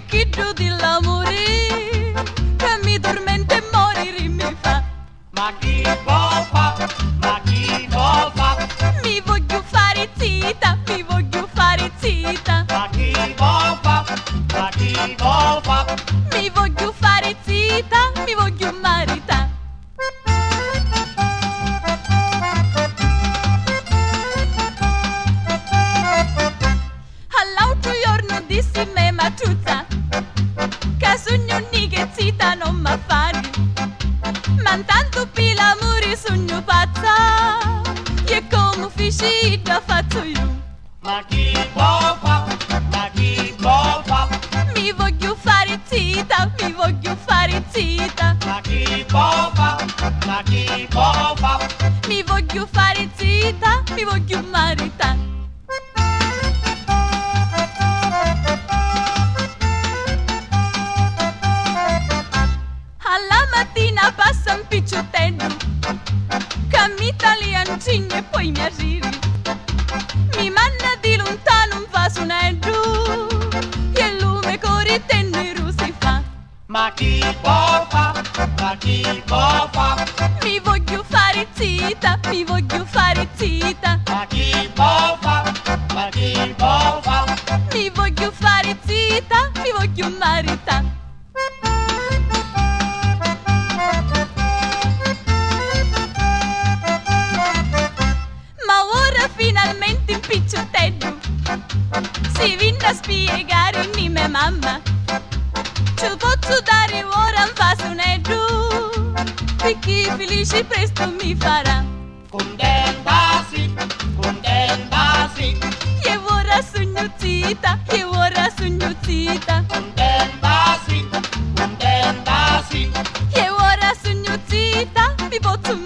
che giù dell'amore che mi tormenta e morire mi fa. Ma chi può fa? Ma chi può fa? Mi voglio fare zitta, mi voglio fare zitta. Ma chi può fa? Ma chi può fa? Mi voglio fare zitta, mi voglio maritare. All'altro giorno dissi me Maciuzza che sogno ni che zitta non m'ha fare. Ma intanto per l'amore sogno pazza e come feci già faccio io. Ma chi può fa? Ma chi può fa? Mi voglio fare zitta, mi voglio fare zitta. Ma chi può fa? Ma chi può fa? Mi voglio fare zitta, mi voglio maritare. Alla mattina passa un picciottello che mi italiancino e poi mi agiri. Mi manna di lontano un fasonello e il lume corre nero si fa. Ma chi può fa? Ma chi può fa? Mi voglio fare zitta, mi voglio fare zitta. Ma chi può fa? Ma chi può fa? Mi voglio fare zitta, mi voglio maritare. Ma ora finalmente il picciottello si viene a spiegare a mia mamma. Ci posso dare ora un fasonello perché felice presto mi farà. Contentasi, contentasi, E ora sogno zitta, e ora sogno zitta. contentasi, contentasi. E ora sogno zitta, mi posso